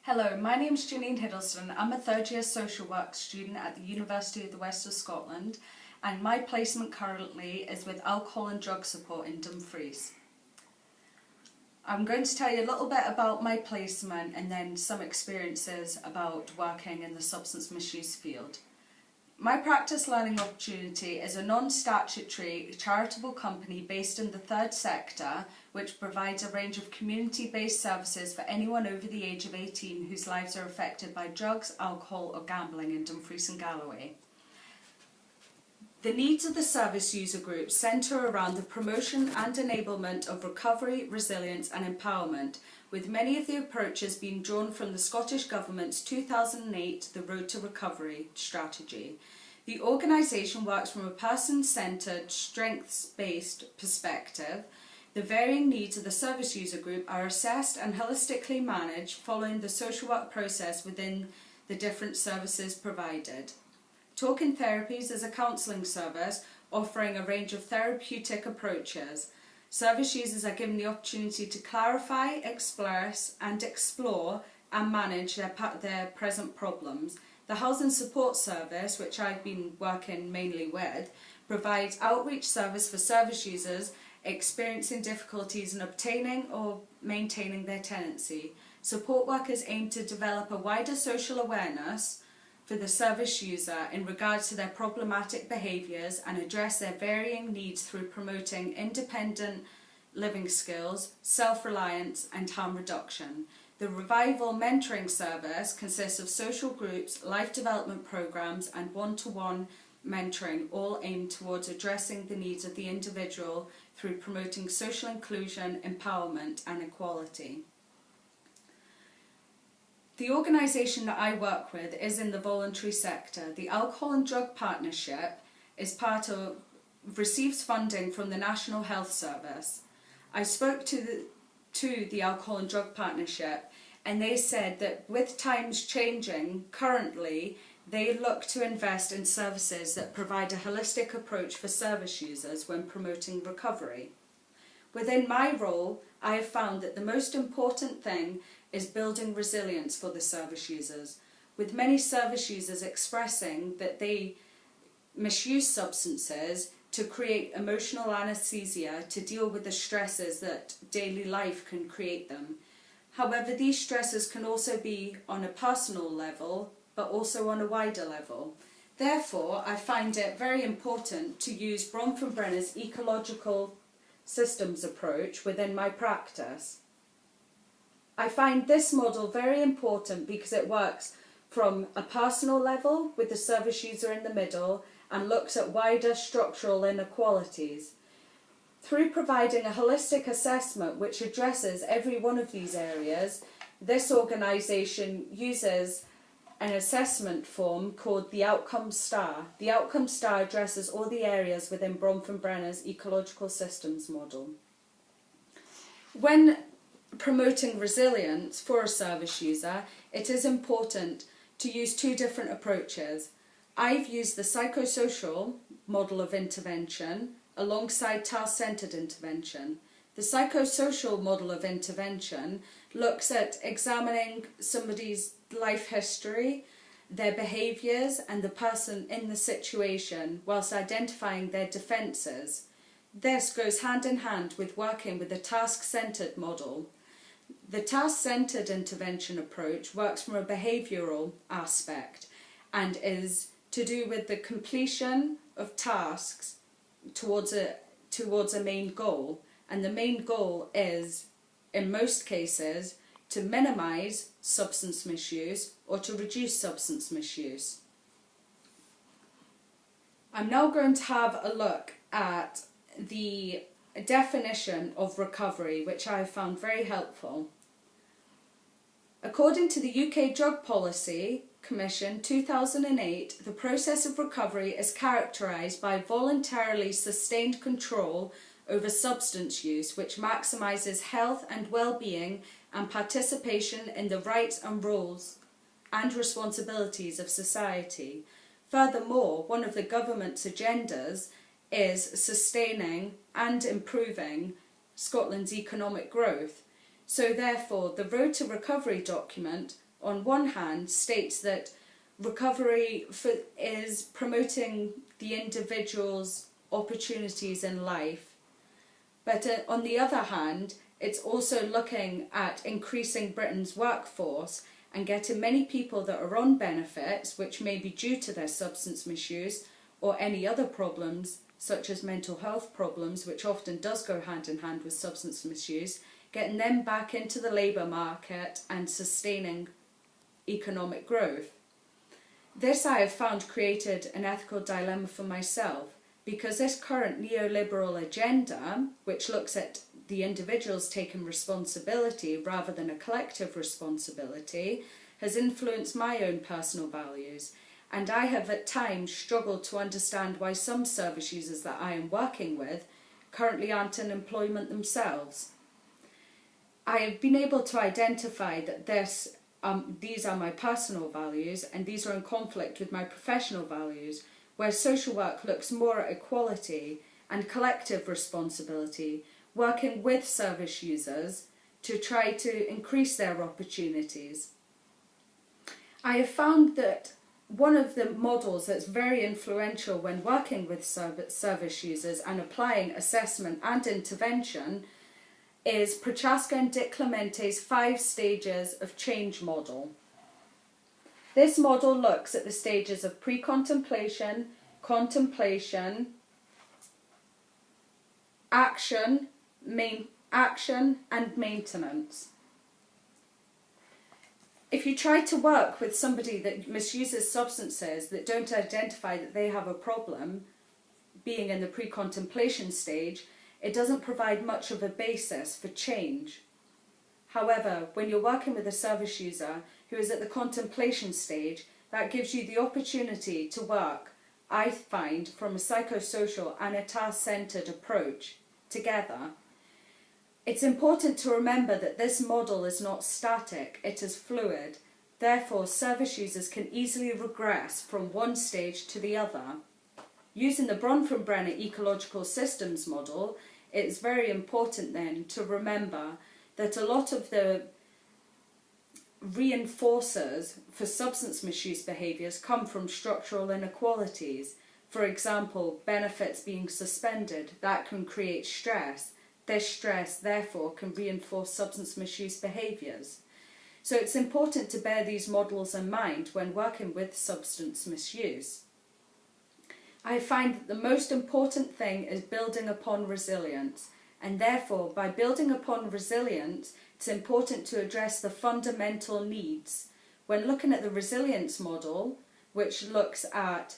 Hello, my name is Janine Hiddleston. I'm a third year social work student at the University of the West of Scotland, and my placement currently is with alcohol and drug support in Dumfries. I'm going to tell you a little bit about my placement and then some experiences about working in the substance misuse field. My Practice Learning Opportunity is a non-statutory charitable company based in the third sector, which provides a range of community-based services for anyone over the age of 18 whose lives are affected by drugs, alcohol or gambling in Dumfries and Galloway. The needs of the service user group centre around the promotion and enablement of recovery, resilience and empowerment, with many of the approaches being drawn from the Scottish Government's 2008 The Road to Recovery strategy. The organisation works from a person-centred, strengths-based perspective. The varying needs of the service user group are assessed and holistically managed following the social work process within the different services provided. Talking Therapies is a counselling service offering a range of therapeutic approaches. Service users are given the opportunity to clarify, express and explore and manage their present problems. The Housing Support Service, which I've been working mainly with, provides outreach service for service users experiencing difficulties in obtaining or maintaining their tenancy. Support workers aim to develop a wider social awareness for the service user in regards to their problematic behaviours and address their varying needs through promoting independent living skills, self-reliance and harm reduction. The Revival Mentoring Service consists of social groups, life development programmes and one-to-one mentoring, all aimed towards addressing the needs of the individual through promoting social inclusion, empowerment and equality. The organisation that I work with is in the voluntary sector. The Alcohol and Drug Partnership receives funding from the National Health Service. I spoke to the Alcohol and Drug Partnership and they said that with times changing, currently they look to invest in services that provide a holistic approach for service users when promoting recovery. Within my role, I have found that the most important thing is building resilience for the service users, with many service users expressing that they misuse substances to create emotional anaesthesia to deal with the stresses that daily life can create them. However, these stresses can also be on a personal level, but also on a wider level. Therefore, I find it very important to use Bronfenbrenner's ecological systems approach within my practice. I find this model very important because it works from a personal level with the service user in the middle and looks at wider structural inequalities. Through providing a holistic assessment which addresses every one of these areas, this organisation uses an assessment form called the Outcome Star. The Outcome Star addresses all the areas within Bronfenbrenner's ecological systems model. When promoting resilience for a service user, it is important to use two different approaches. I've used the psychosocial model of intervention alongside task-centred intervention. The psychosocial model of intervention looks at examining somebody's life history, their behaviours and the person in the situation whilst identifying their defences. This goes hand in hand with working with the task-centred model. The task-centred intervention approach works from a behavioural aspect and is to do with the completion of tasks towards a main goal, and the main goal is, in most cases, to minimise substance misuse or to reduce substance misuse. I'm now going to have a look at the definition of recovery, which I have found very helpful. According to the UK Drug Policy Commission 2008, the process of recovery is characterised by voluntarily sustained control over substance use which maximises health and well-being and participation in the rights and roles and responsibilities of society. Furthermore, one of the government's agendas is sustaining and improving Scotland's economic growth. So therefore, the Road to Recovery document on one hand, states that recovery is promoting the individual's opportunities in life, but on the other hand, it's also looking at increasing Britain's workforce and getting many people that are on benefits, which may be due to their substance misuse or any other problems, such as mental health problems, which often does go hand in hand with substance misuse, getting them back into the labour market and sustaining economic growth. This I have found created an ethical dilemma for myself, because this current neoliberal agenda, which looks at the individuals taking responsibility rather than a collective responsibility, has influenced my own personal values. And I have at times struggled to understand why some service users that I am working with currently aren't in employment themselves. I have been able to identify that these are my personal values and these are in conflict with my professional values, where social work looks more at equality and collective responsibility, working with service users to try to increase their opportunities. I have found that one of the models that's very influential when working with service users and applying assessment and intervention is Prochaska and Di Clemente's 5 stages of change model. This model looks at the stages of pre-contemplation, contemplation, action, and maintenance. If you try to work with somebody that misuses substances that don't identify that they have a problem, being in the pre-contemplation stage, it doesn't provide much of a basis for change. However, when you're working with a service user who is at the contemplation stage, that gives you the opportunity to work, I find, from a psychosocial and a task-centred approach together. It's important to remember that this model is not static, it is fluid. Therefore, service users can easily regress from one stage to the other. Using the Bronfenbrenner ecological systems model, it's very important then to remember that a lot of the reinforcers for substance misuse behaviours come from structural inequalities. For example, benefits being suspended, that can create stress. This stress, therefore, can reinforce substance misuse behaviours. So it's important to bear these models in mind when working with substance misuse. I find that the most important thing is building upon resilience, and therefore, by building upon resilience, it's important to address the fundamental needs. When looking at the resilience model, which looks at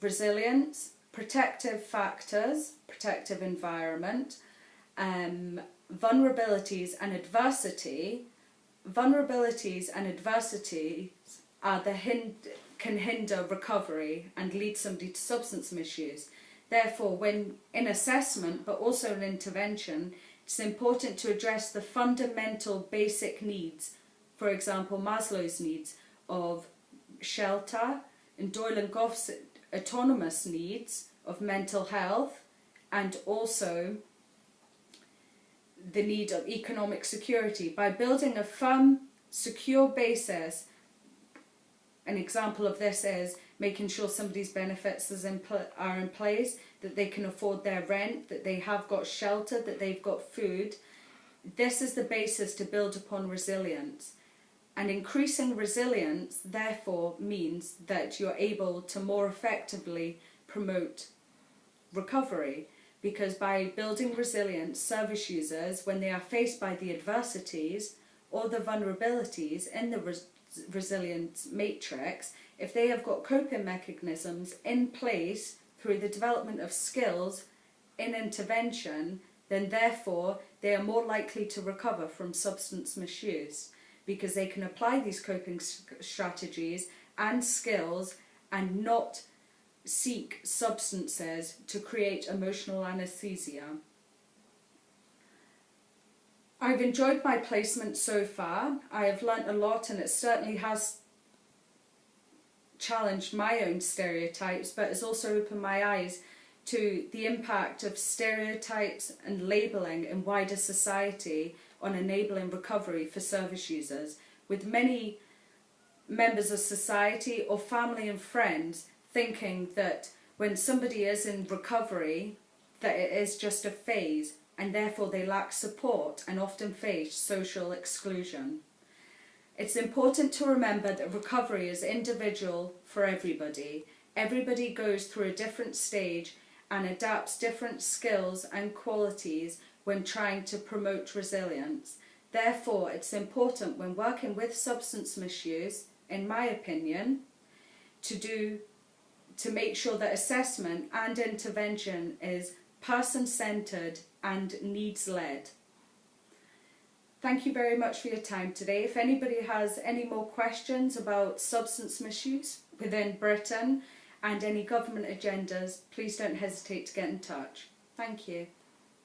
resilience, protective factors, protective environment, vulnerabilities and adversity. Vulnerabilities and adversities are can hinder recovery and lead somebody to substance misuse. Therefore, when in assessment but also in intervention, it's important to address the fundamental basic needs, for example Maslow's needs of shelter and Doyle and Goff's autonomous needs of mental health, and also the need of economic security. By building a firm, secure basis, an example of this is making sure somebody's benefits are in place, that they can afford their rent, that they have got shelter, that they've got food. This is the basis to build upon resilience. And increasing resilience, therefore, means that you're able to more effectively promote recovery. Because by building resilience, service users, when they are faced by the adversities or the vulnerabilities in the resilience matrix, if they have got coping mechanisms in place through the development of skills in intervention, then therefore they are more likely to recover from substance misuse, because they can apply these coping strategies and skills and not seek substances to create emotional anesthesia. I've enjoyed my placement so far. I have learnt a lot, and it certainly has challenged my own stereotypes, but has also opened my eyes to the impact of stereotypes and labelling in wider society on enabling recovery for service users, with many members of society or family and friends thinking that when somebody is in recovery that it is just a phase, and therefore they lack support and often face social exclusion. It's important to remember that recovery is individual for everybody. Everybody goes through a different stage and adapts different skills and qualities when trying to promote resilience. Therefore, it's important when working with substance misuse, in my opinion, to make sure that assessment and intervention is person-centred and needs-led. Thank you very much for your time today. If anybody has any more questions about substance misuse within Britain and any government agendas, please don't hesitate to get in touch. Thank you.